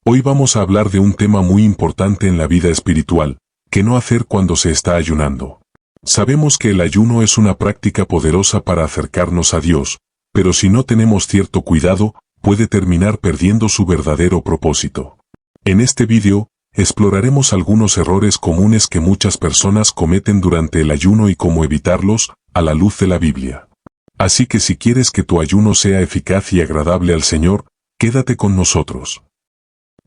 Hoy vamos a hablar de un tema muy importante en la vida espiritual, ¿qué no hacer cuando se está ayunando? Sabemos que el ayuno es una práctica poderosa para acercarnos a Dios, pero si no tenemos cierto cuidado, puede terminar perdiendo su verdadero propósito. En este vídeo, exploraremos algunos errores comunes que muchas personas cometen durante el ayuno y cómo evitarlos, a la luz de la Biblia. Así que si quieres que tu ayuno sea eficaz y agradable al Señor, quédate con nosotros.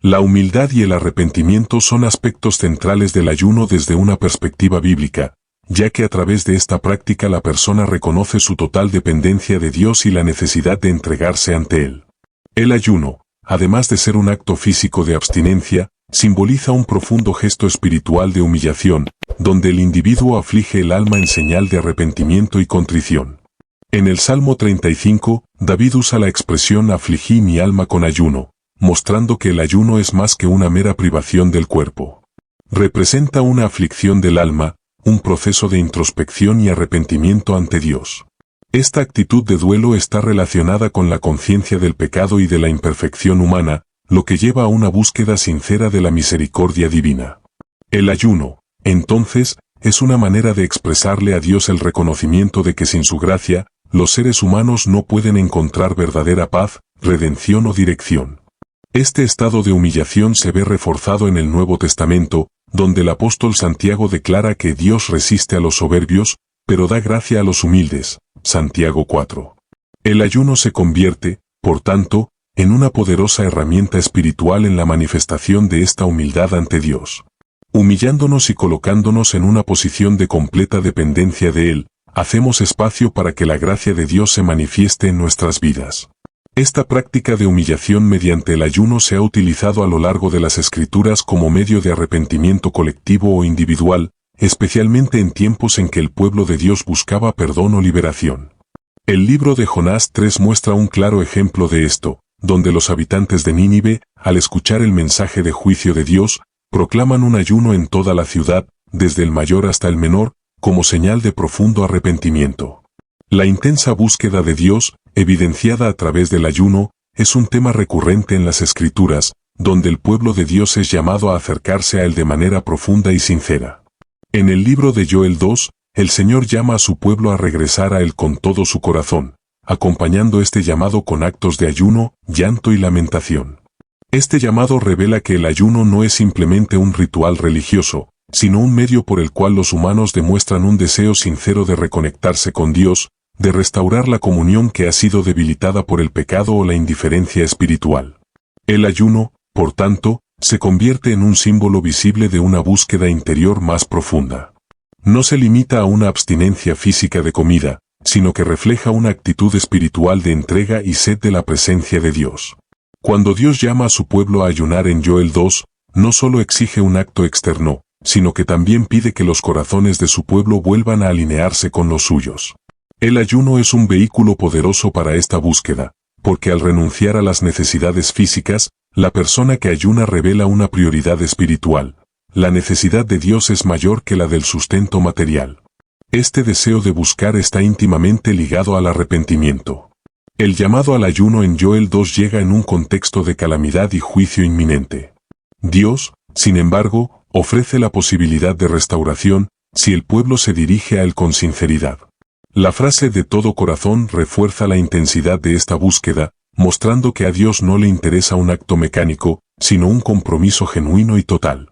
La humildad y el arrepentimiento son aspectos centrales del ayuno desde una perspectiva bíblica, ya que a través de esta práctica la persona reconoce su total dependencia de Dios y la necesidad de entregarse ante Él. El ayuno, además de ser un acto físico de abstinencia, simboliza un profundo gesto espiritual de humillación, donde el individuo aflige el alma en señal de arrepentimiento y contrición. En el Salmo 35, David usa la expresión afligí mi alma con ayuno, mostrando que el ayuno es más que una mera privación del cuerpo. Representa una aflicción del alma, un proceso de introspección y arrepentimiento ante Dios. Esta actitud de duelo está relacionada con la conciencia del pecado y de la imperfección humana, lo que lleva a una búsqueda sincera de la misericordia divina. El ayuno, entonces, es una manera de expresarle a Dios el reconocimiento de que sin su gracia, los seres humanos no pueden encontrar verdadera paz, redención o dirección. Este estado de humillación se ve reforzado en el Nuevo Testamento, donde el apóstol Santiago declara que Dios resiste a los soberbios, pero da gracia a los humildes. Santiago 4. El ayuno se convierte, por tanto, en una poderosa herramienta espiritual en la manifestación de esta humildad ante Dios. Humillándonos y colocándonos en una posición de completa dependencia de Él, hacemos espacio para que la gracia de Dios se manifieste en nuestras vidas. Esta práctica de humillación mediante el ayuno se ha utilizado a lo largo de las Escrituras como medio de arrepentimiento colectivo o individual, especialmente en tiempos en que el pueblo de Dios buscaba perdón o liberación. El libro de Jonás 3 muestra un claro ejemplo de esto, donde los habitantes de Nínive, al escuchar el mensaje de juicio de Dios, proclaman un ayuno en toda la ciudad, desde el mayor hasta el menor, como señal de profundo arrepentimiento. La intensa búsqueda de Dios, evidenciada a través del ayuno, es un tema recurrente en las Escrituras, donde el pueblo de Dios es llamado a acercarse a Él de manera profunda y sincera. En el libro de Joel 2, el Señor llama a su pueblo a regresar a Él con todo su corazón, acompañando este llamado con actos de ayuno, llanto y lamentación. Este llamado revela que el ayuno no es simplemente un ritual religioso, sino un medio por el cual los humanos demuestran un deseo sincero de reconectarse con Dios, de restaurar la comunión que ha sido debilitada por el pecado o la indiferencia espiritual. El ayuno, por tanto, se convierte en un símbolo visible de una búsqueda interior más profunda. No se limita a una abstinencia física de comida, sino que refleja una actitud espiritual de entrega y sed de la presencia de Dios. Cuando Dios llama a su pueblo a ayunar en Joel 2, no solo exige un acto externo, sino que también pide que los corazones de su pueblo vuelvan a alinearse con los suyos. El ayuno es un vehículo poderoso para esta búsqueda, porque al renunciar a las necesidades físicas, la persona que ayuna revela una prioridad espiritual. La necesidad de Dios es mayor que la del sustento material. Este deseo de buscar está íntimamente ligado al arrepentimiento. El llamado al ayuno en Joel 2 llega en un contexto de calamidad y juicio inminente. Dios, sin embargo, ofrece la posibilidad de restauración, si el pueblo se dirige a Él con sinceridad. La frase de todo corazón refuerza la intensidad de esta búsqueda, mostrando que a Dios no le interesa un acto mecánico, sino un compromiso genuino y total.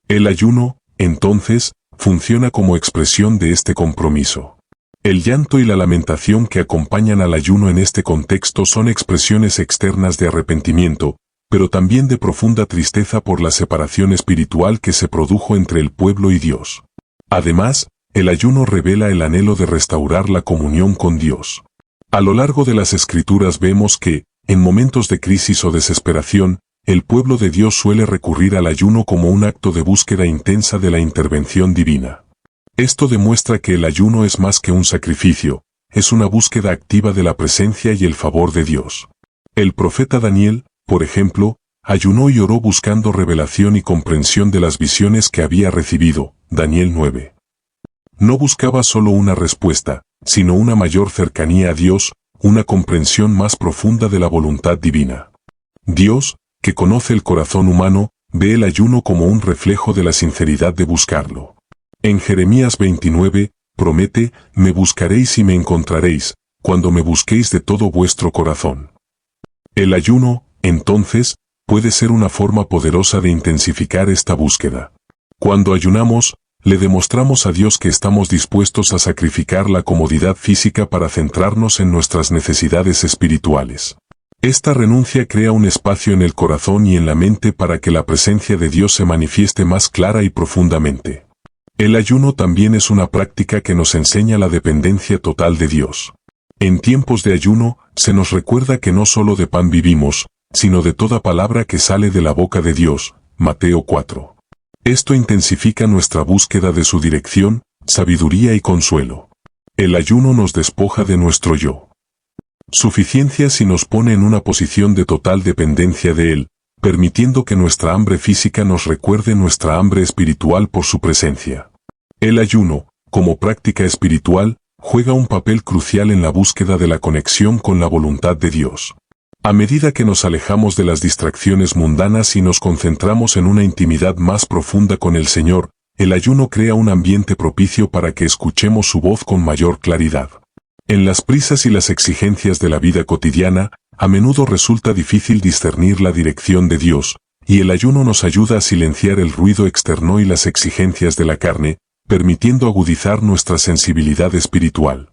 El ayuno, entonces, funciona como expresión de este compromiso. El llanto y la lamentación que acompañan al ayuno en este contexto son expresiones externas de arrepentimiento, pero también de profunda tristeza por la separación espiritual que se produjo entre el pueblo y Dios. Además, el ayuno revela el anhelo de restaurar la comunión con Dios. A lo largo de las Escrituras vemos que, en momentos de crisis o desesperación, el pueblo de Dios suele recurrir al ayuno como un acto de búsqueda intensa de la intervención divina. Esto demuestra que el ayuno es más que un sacrificio, es una búsqueda activa de la presencia y el favor de Dios. El profeta Daniel, por ejemplo, ayunó y oró buscando revelación y comprensión de las visiones que había recibido. Daniel 9. No buscaba solo una respuesta, sino una mayor cercanía a Dios, una comprensión más profunda de la voluntad divina. Dios, que conoce el corazón humano, ve el ayuno como un reflejo de la sinceridad de buscarlo. En Jeremías 29, promete, me buscaréis y me encontraréis, cuando me busquéis de todo vuestro corazón. El ayuno, entonces, puede ser una forma poderosa de intensificar esta búsqueda. Cuando ayunamos, le demostramos a Dios que estamos dispuestos a sacrificar la comodidad física para centrarnos en nuestras necesidades espirituales. Esta renuncia crea un espacio en el corazón y en la mente para que la presencia de Dios se manifieste más clara y profundamente. El ayuno también es una práctica que nos enseña la dependencia total de Dios. En tiempos de ayuno, se nos recuerda que no solo de pan vivimos, sino de toda palabra que sale de la boca de Dios. Mateo 4. Esto intensifica nuestra búsqueda de su dirección, sabiduría y consuelo. El ayuno nos despoja de nuestro yo. Suficiencias y nos pone en una posición de total dependencia de Él, permitiendo que nuestra hambre física nos recuerde nuestra hambre espiritual por su presencia. El ayuno, como práctica espiritual, juega un papel crucial en la búsqueda de la conexión con la voluntad de Dios. A medida que nos alejamos de las distracciones mundanas y nos concentramos en una intimidad más profunda con el Señor, el ayuno crea un ambiente propicio para que escuchemos su voz con mayor claridad. En las prisas y las exigencias de la vida cotidiana, a menudo resulta difícil discernir la dirección de Dios, y el ayuno nos ayuda a silenciar el ruido externo y las exigencias de la carne, permitiendo agudizar nuestra sensibilidad espiritual.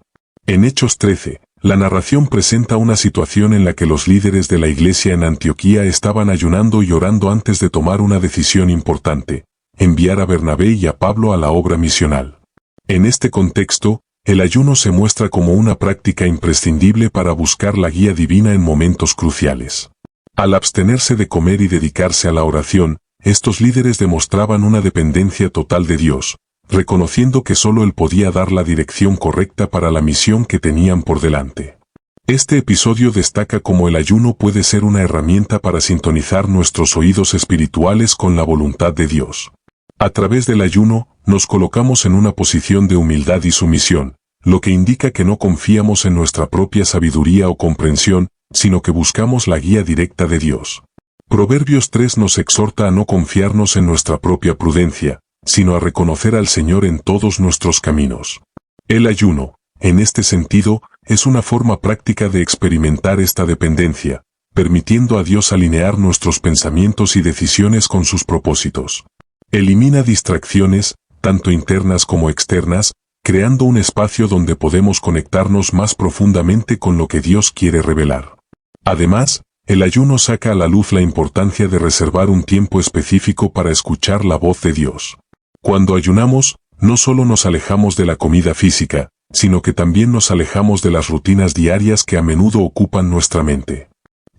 En Hechos 13, la narración presenta una situación en la que los líderes de la iglesia en Antioquía estaban ayunando y orando antes de tomar una decisión importante: enviar a Bernabé y a Pablo a la obra misional. En este contexto, el ayuno se muestra como una práctica imprescindible para buscar la guía divina en momentos cruciales. Al abstenerse de comer y dedicarse a la oración, estos líderes demostraban una dependencia total de Dios, reconociendo que solo Él podía dar la dirección correcta para la misión que tenían por delante. Este episodio destaca cómo el ayuno puede ser una herramienta para sintonizar nuestros oídos espirituales con la voluntad de Dios. A través del ayuno, nos colocamos en una posición de humildad y sumisión, lo que indica que no confiamos en nuestra propia sabiduría o comprensión, sino que buscamos la guía directa de Dios. Proverbios 3 nos exhorta a no confiarnos en nuestra propia prudencia, sino a reconocer al Señor en todos nuestros caminos. El ayuno, en este sentido, es una forma práctica de experimentar esta dependencia, permitiendo a Dios alinear nuestros pensamientos y decisiones con sus propósitos. Elimina distracciones, tanto internas como externas, creando un espacio donde podemos conectarnos más profundamente con lo que Dios quiere revelar. Además, el ayuno saca a la luz la importancia de reservar un tiempo específico para escuchar la voz de Dios. Cuando ayunamos, no solo nos alejamos de la comida física, sino que también nos alejamos de las rutinas diarias que a menudo ocupan nuestra mente.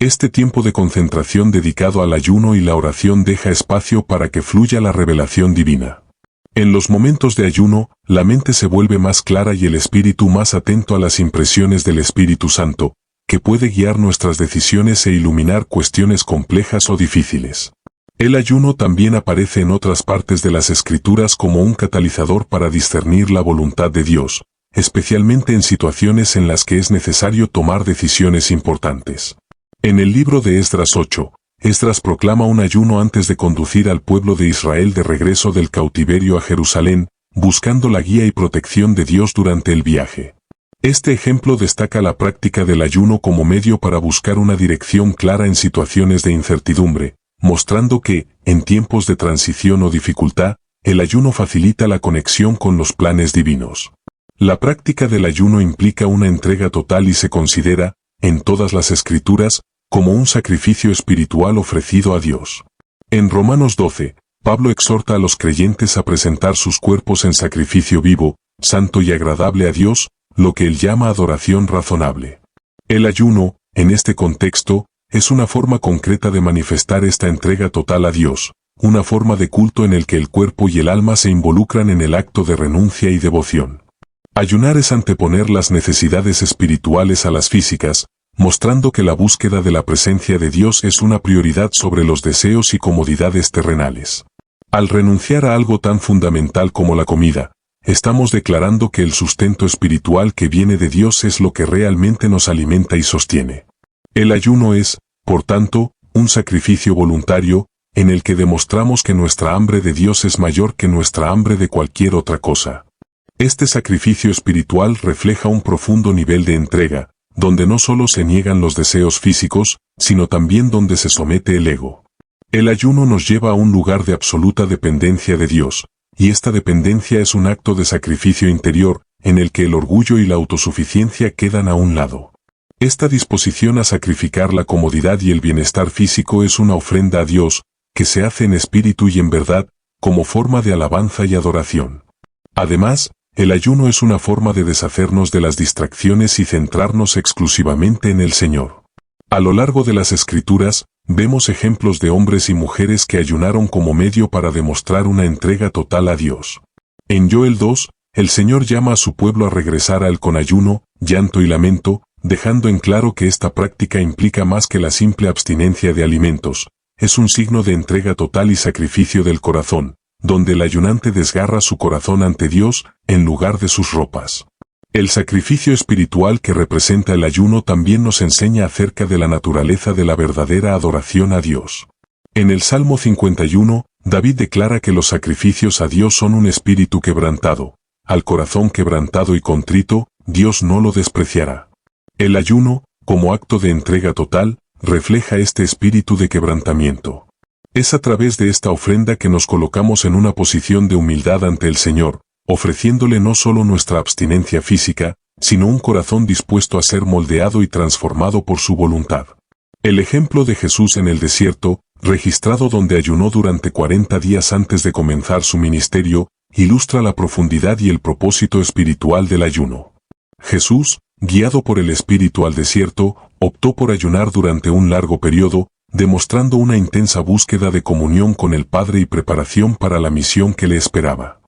Este tiempo de concentración dedicado al ayuno y la oración deja espacio para que fluya la revelación divina. En los momentos de ayuno, la mente se vuelve más clara y el espíritu más atento a las impresiones del Espíritu Santo, que puede guiar nuestras decisiones e iluminar cuestiones complejas o difíciles. El ayuno también aparece en otras partes de las Escrituras como un catalizador para discernir la voluntad de Dios, especialmente en situaciones en las que es necesario tomar decisiones importantes. En el libro de Esdras 8, Esdras proclama un ayuno antes de conducir al pueblo de Israel de regreso del cautiverio a Jerusalén, buscando la guía y protección de Dios durante el viaje. Este ejemplo destaca la práctica del ayuno como medio para buscar una dirección clara en situaciones de incertidumbre, mostrando que, en tiempos de transición o dificultad, el ayuno facilita la conexión con los planes divinos. La práctica del ayuno implica una entrega total y se considera, en todas las Escrituras, como un sacrificio espiritual ofrecido a Dios. En Romanos 12, Pablo exhorta a los creyentes a presentar sus cuerpos en sacrificio vivo, santo y agradable a Dios, lo que él llama adoración razonable. El ayuno, en este contexto, es una forma concreta de manifestar esta entrega total a Dios, una forma de culto en el que el cuerpo y el alma se involucran en el acto de renuncia y devoción. Ayunar es anteponer las necesidades espirituales a las físicas, mostrando que la búsqueda de la presencia de Dios es una prioridad sobre los deseos y comodidades terrenales. Al renunciar a algo tan fundamental como la comida, estamos declarando que el sustento espiritual que viene de Dios es lo que realmente nos alimenta y sostiene. El ayuno es, por tanto, un sacrificio voluntario, en el que demostramos que nuestra hambre de Dios es mayor que nuestra hambre de cualquier otra cosa. Este sacrificio espiritual refleja un profundo nivel de entrega, donde no solo se niegan los deseos físicos, sino también donde se somete el ego. El ayuno nos lleva a un lugar de absoluta dependencia de Dios, y esta dependencia es un acto de sacrificio interior, en el que el orgullo y la autosuficiencia quedan a un lado. Esta disposición a sacrificar la comodidad y el bienestar físico es una ofrenda a Dios, que se hace en espíritu y en verdad, como forma de alabanza y adoración. Además, el ayuno es una forma de deshacernos de las distracciones y centrarnos exclusivamente en el Señor. A lo largo de las Escrituras, vemos ejemplos de hombres y mujeres que ayunaron como medio para demostrar una entrega total a Dios. En Joel 2, el Señor llama a su pueblo a regresar a Él con ayuno, llanto y lamento, dejando en claro que esta práctica implica más que la simple abstinencia de alimentos. Es un signo de entrega total y sacrificio del corazón, donde el ayunante desgarra su corazón ante Dios, en lugar de sus ropas. El sacrificio espiritual que representa el ayuno también nos enseña acerca de la naturaleza de la verdadera adoración a Dios. En el Salmo 51, David declara que los sacrificios a Dios son un espíritu quebrantado. Al corazón quebrantado y contrito, Dios no lo despreciará. El ayuno, como acto de entrega total, refleja este espíritu de quebrantamiento. Es a través de esta ofrenda que nos colocamos en una posición de humildad ante el Señor, ofreciéndole no solo nuestra abstinencia física, sino un corazón dispuesto a ser moldeado y transformado por su voluntad. El ejemplo de Jesús en el desierto, registrado donde ayunó durante 40 días antes de comenzar su ministerio, ilustra la profundidad y el propósito espiritual del ayuno. Jesús, guiado por el Espíritu al desierto, optó por ayunar durante un largo periodo, demostrando una intensa búsqueda de comunión con el Padre y preparación para la misión que le esperaba.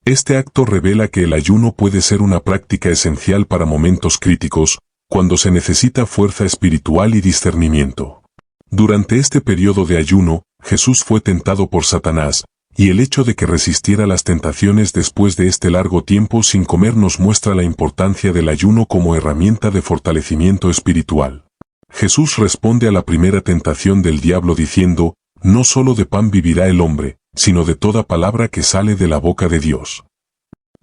Este acto revela que el ayuno puede ser una práctica esencial para momentos críticos, cuando se necesita fuerza espiritual y discernimiento. Durante este periodo de ayuno, Jesús fue tentado por Satanás, y el hecho de que resistiera las tentaciones después de este largo tiempo sin comer nos muestra la importancia del ayuno como herramienta de fortalecimiento espiritual. Jesús responde a la primera tentación del diablo diciendo, no solo de pan vivirá el hombre, sino de toda palabra que sale de la boca de Dios.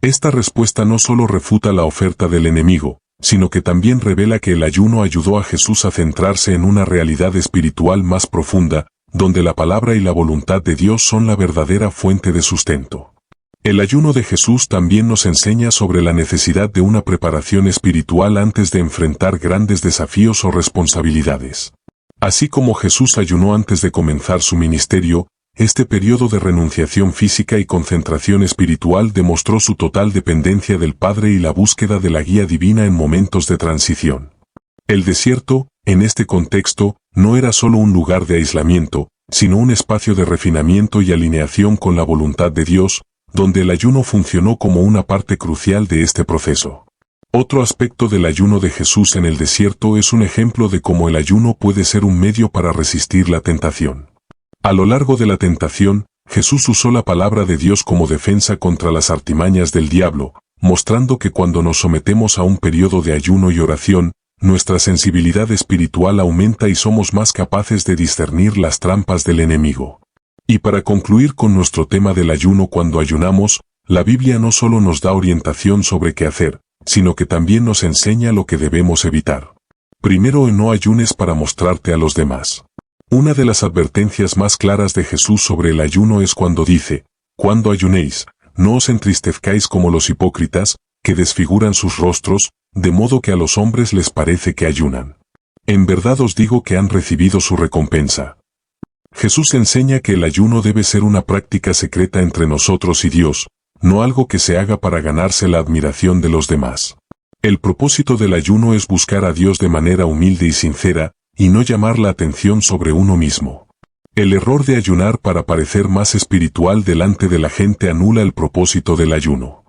Esta respuesta no solo refuta la oferta del enemigo, sino que también revela que el ayuno ayudó a Jesús a centrarse en una realidad espiritual más profunda, donde la palabra y la voluntad de Dios son la verdadera fuente de sustento. El ayuno de Jesús también nos enseña sobre la necesidad de una preparación espiritual antes de enfrentar grandes desafíos o responsabilidades. Así como Jesús ayunó antes de comenzar su ministerio, este periodo de renunciación física y concentración espiritual demostró su total dependencia del Padre y la búsqueda de la guía divina en momentos de transición. El desierto, en este contexto, no era solo un lugar de aislamiento, sino un espacio de refinamiento y alineación con la voluntad de Dios, donde el ayuno funcionó como una parte crucial de este proceso. Otro aspecto del ayuno de Jesús en el desierto es un ejemplo de cómo el ayuno puede ser un medio para resistir la tentación. A lo largo de la tentación, Jesús usó la palabra de Dios como defensa contra las artimañas del diablo, mostrando que cuando nos sometemos a un periodo de ayuno y oración, nuestra sensibilidad espiritual aumenta y somos más capaces de discernir las trampas del enemigo. Y para concluir con nuestro tema del ayuno cuando ayunamos, la Biblia no solo nos da orientación sobre qué hacer, sino que también nos enseña lo que debemos evitar. Primero, no ayunes para mostrarte a los demás. Una de las advertencias más claras de Jesús sobre el ayuno es cuando dice, cuando ayunéis, no os entristezcáis como los hipócritas, que desfiguran sus rostros, de modo que a los hombres les parece que ayunan. En verdad os digo que han recibido su recompensa. Jesús enseña que el ayuno debe ser una práctica secreta entre nosotros y Dios, no algo que se haga para ganarse la admiración de los demás. El propósito del ayuno es buscar a Dios de manera humilde y sincera, y no llamar la atención sobre uno mismo. El error de ayunar para parecer más espiritual delante de la gente anula el propósito del ayuno.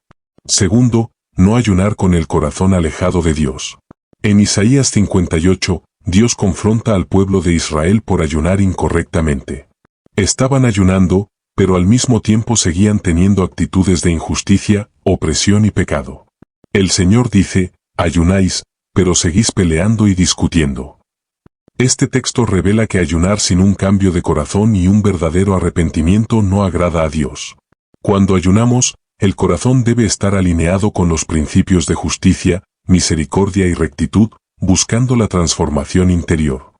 Segundo, no ayunar con el corazón alejado de Dios. En Isaías 58, Dios confronta al pueblo de Israel por ayunar incorrectamente. Estaban ayunando, pero al mismo tiempo seguían teniendo actitudes de injusticia, opresión y pecado. El Señor dice, ayunáis, pero seguís peleando y discutiendo. Este texto revela que ayunar sin un cambio de corazón y un verdadero arrepentimiento no agrada a Dios. Cuando ayunamos, el corazón debe estar alineado con los principios de justicia, misericordia y rectitud, buscando la transformación interior.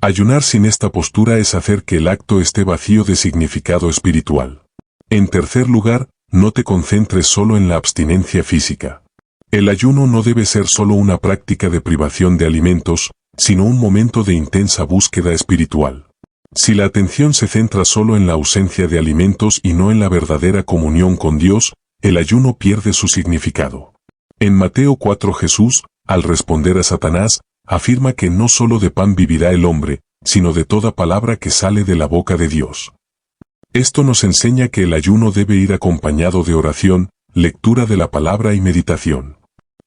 Ayunar sin esta postura es hacer que el acto esté vacío de significado espiritual. En tercer lugar, no te concentres solo en la abstinencia física. El ayuno no debe ser solo una práctica de privación de alimentos, sino un momento de intensa búsqueda espiritual. Si la atención se centra solo en la ausencia de alimentos y no en la verdadera comunión con Dios, el ayuno pierde su significado. En Mateo 4 Jesús, al responder a Satanás, afirma que no solo de pan vivirá el hombre, sino de toda palabra que sale de la boca de Dios. Esto nos enseña que el ayuno debe ir acompañado de oración, lectura de la palabra y meditación.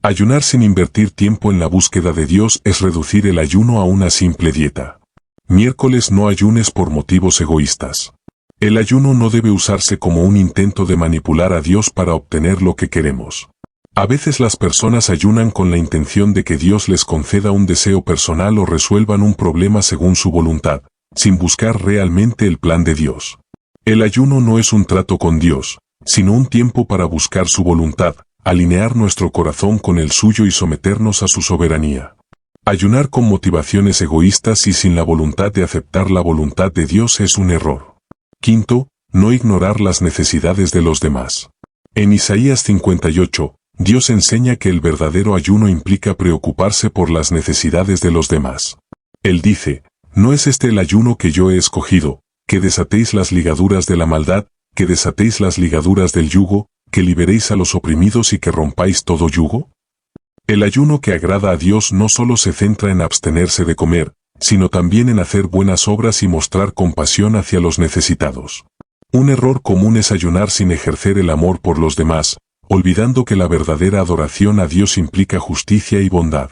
Ayunar sin invertir tiempo en la búsqueda de Dios es reducir el ayuno a una simple dieta. Miércoles no ayunes por motivos egoístas. El ayuno no debe usarse como un intento de manipular a Dios para obtener lo que queremos. A veces las personas ayunan con la intención de que Dios les conceda un deseo personal o resuelvan un problema según su voluntad, sin buscar realmente el plan de Dios. El ayuno no es un trato con Dios, sino un tiempo para buscar su voluntad, alinear nuestro corazón con el suyo y someternos a su soberanía. Ayunar con motivaciones egoístas y sin la voluntad de aceptar la voluntad de Dios es un error. Quinto, no ignorar las necesidades de los demás. En Isaías 58, Dios enseña que el verdadero ayuno implica preocuparse por las necesidades de los demás. Él dice, ¿no es este el ayuno que yo he escogido, que desatéis las ligaduras de la maldad, que desatéis las ligaduras del yugo, que liberéis a los oprimidos y que rompáis todo yugo? El ayuno que agrada a Dios no solo se centra en abstenerse de comer, sino también en hacer buenas obras y mostrar compasión hacia los necesitados. Un error común es ayunar sin ejercer el amor por los demás, olvidando que la verdadera adoración a Dios implica justicia y bondad.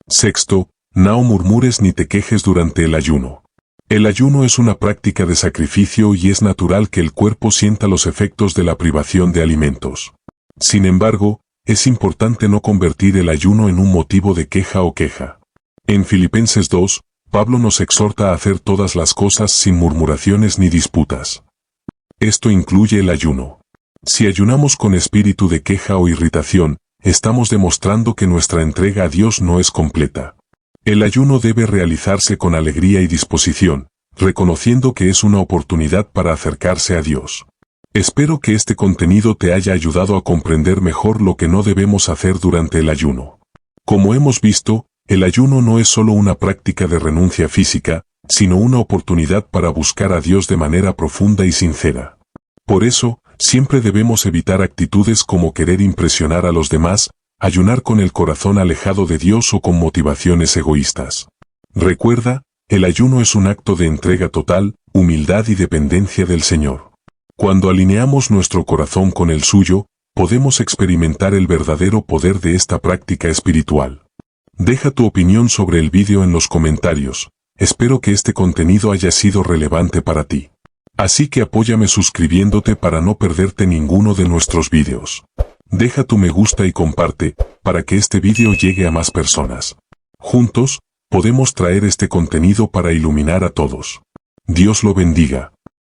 Sexto, no murmures ni te quejes durante el ayuno. El ayuno es una práctica de sacrificio y es natural que el cuerpo sienta los efectos de la privación de alimentos. Sin embargo, es importante no convertir el ayuno en un motivo de queja o queja. En Filipenses 2, Pablo nos exhorta a hacer todas las cosas sin murmuraciones ni disputas. Esto incluye el ayuno. Si ayunamos con espíritu de queja o irritación, estamos demostrando que nuestra entrega a Dios no es completa. El ayuno debe realizarse con alegría y disposición, reconociendo que es una oportunidad para acercarse a Dios. Espero que este contenido te haya ayudado a comprender mejor lo que no debemos hacer durante el ayuno. Como hemos visto, el ayuno no es solo una práctica de renuncia física, sino una oportunidad para buscar a Dios de manera profunda y sincera. Por eso, siempre debemos evitar actitudes como querer impresionar a los demás, ayunar con el corazón alejado de Dios o con motivaciones egoístas. Recuerda, el ayuno es un acto de entrega total, humildad y dependencia del Señor. Cuando alineamos nuestro corazón con el suyo, podemos experimentar el verdadero poder de esta práctica espiritual. Deja tu opinión sobre el vídeo en los comentarios. Espero que este contenido haya sido relevante para ti. Así que apóyame suscribiéndote para no perderte ninguno de nuestros vídeos. Deja tu me gusta y comparte, para que este vídeo llegue a más personas. Juntos, podemos traer este contenido para iluminar a todos. Dios lo bendiga.